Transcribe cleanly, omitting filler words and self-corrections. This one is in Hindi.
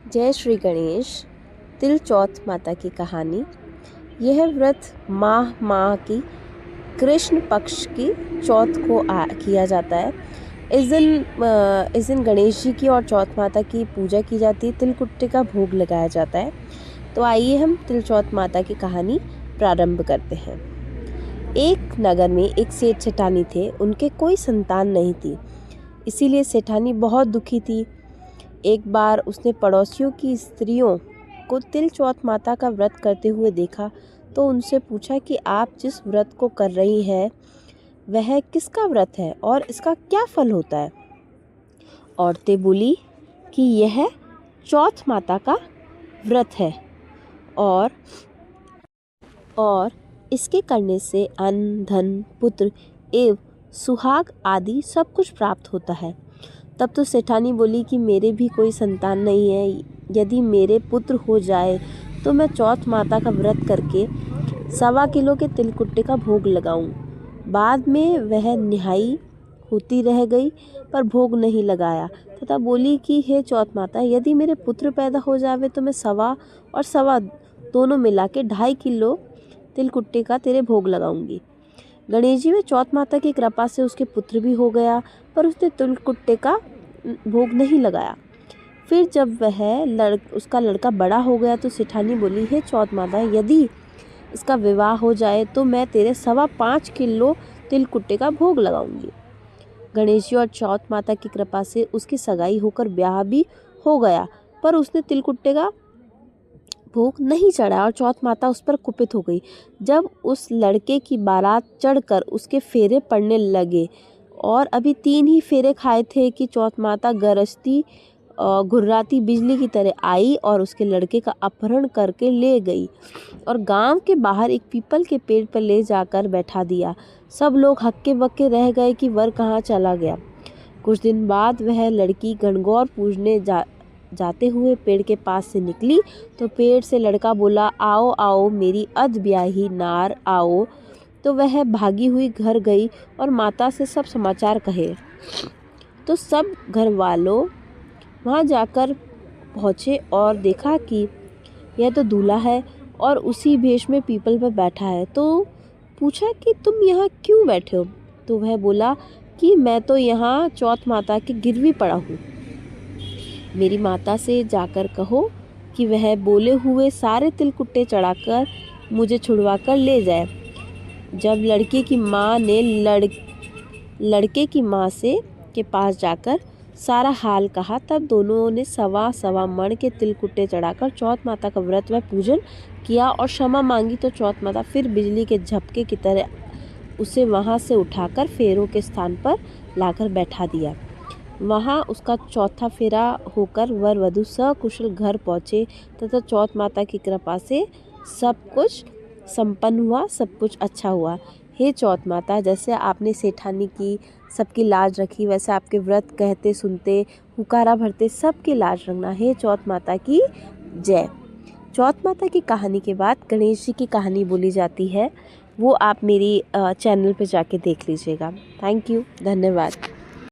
जय श्री गणेश। तिल चौथ माता की कहानी। यह व्रत माह की कृष्ण पक्ष की चौथ को किया जाता है। इस दिन गणेश जी की और चौथ माता की पूजा की जाती है। तिलकुट्टे का भोग लगाया जाता है। तो आइए हम तिल चौथ माता की कहानी प्रारंभ करते हैं। एक नगर में एक सेठ सेठानी थे। उनके कोई संतान नहीं थी, इसीलिए सेठानी बहुत दुखी थी। एक बार उसने पड़ोसियों की स्त्रियों को तिल चौथ माता का व्रत करते हुए देखा, तो उनसे पूछा कि आप जिस व्रत को कर रही हैं वह किसका व्रत है और इसका क्या फल होता है। औरतें बोली कि यह चौथ माता का व्रत है और इसके करने से अन्न, धन, पुत्र एवं सुहाग आदि सब कुछ प्राप्त होता है। तब तो सेठानी बोली कि मेरे भी कोई संतान नहीं है। यदि मेरे पुत्र हो जाए तो मैं चौथ माता का व्रत करके 1.25 किलो के तिलकुट्टे का भोग लगाऊं। बाद में वह निहाई होती रह गई पर भोग नहीं लगाया तथा बोली कि हे चौथ माता, यदि मेरे पुत्र पैदा हो जावे तो मैं 1.25 और 1.25 दोनों मिला के 2.5 किलो तिलकुट्टे का तेरे भोग लगाऊंगी। गणेश जी में चौथ माता की कृपा से उसके पुत्र भी हो गया, पर उसने तिलकुट्टे का भोग नहीं लगाया। फिर जब उसका लड़का बड़ा हो गया तो सेठानी बोली, हे चौथ माता, यदि इसका विवाह हो जाए तो मैं तेरे 5.25 किलो तिलकुट्टे का भोग लगाऊंगी। गणेश जी और चौथ माता की कृपा से उसकी सगाई होकर ब्याह भी हो गया, पर उसने तिलकुट्टे का भोग नहीं चढ़ा और चौथ माता उस पर कुपित हो गई। जब उस लड़के की बारात चढ़कर उसके फेरे पड़ने लगे और अभी 3 ही फेरे खाए थे कि चौथ माता गरजती घुर्राती बिजली की तरह आई और उसके लड़के का अपहरण करके ले गई और गांव के बाहर एक पीपल के पेड़ पर ले जाकर बैठा दिया। सब लोग हक्के बक्के रह गए कि वर कहाँ चला गया। कुछ दिन बाद वह लड़की गणगौर पूजने जाते हुए पेड़ के पास से निकली तो पेड़ से लड़का बोला, आओ आओ मेरी अध ब्याही नार आओ। तो वह भागी हुई घर गई और माता से सब समाचार कहे। तो सब घर वालों वहाँ जाकर पहुँचे और देखा कि यह तो दूल्हा है और उसी भेष में पीपल पर बैठा है। तो पूछा कि तुम यहाँ क्यों बैठे हो। तो वह बोला कि मैं तो यहाँ चौथ माता की गिरवी पड़ा हूँ। मेरी माता से जाकर कहो कि वह बोले हुए सारे तिलकुट्टे चढ़ाकर मुझे छुड़वा कर ले जाए। जब लड़के की माँ ने लड़के की माँ से के पास जाकर सारा हाल कहा, तब दोनों ने 1.25 मण के तिलकुट्टे चढ़ाकर चौथ माता का व्रत व पूजन किया और क्षमा मांगी। तो चौथ माता फिर बिजली के झपके की तरह उसे वहाँ से उठाकर फेरों के स्थान पर लाकर बैठा दिया। वहाँ उसका चौथा फेरा होकर वर वधू सकुशल घर पहुँचे तथा चौथ माता की कृपा से सब कुछ संपन्न हुआ, सब कुछ अच्छा हुआ। हे चौथ माता, जैसे आपने सेठानी की सबकी लाज रखी, वैसे आपके व्रत कहते सुनते हुकारा भरते सबकी लाज रखना। हे चौथ माता की जय। चौथ माता की कहानी के बाद गणेश जी की कहानी बोली जाती है, वो आप मेरी चैनल पे जाके देख लीजिएगा। थैंक यू, धन्यवाद।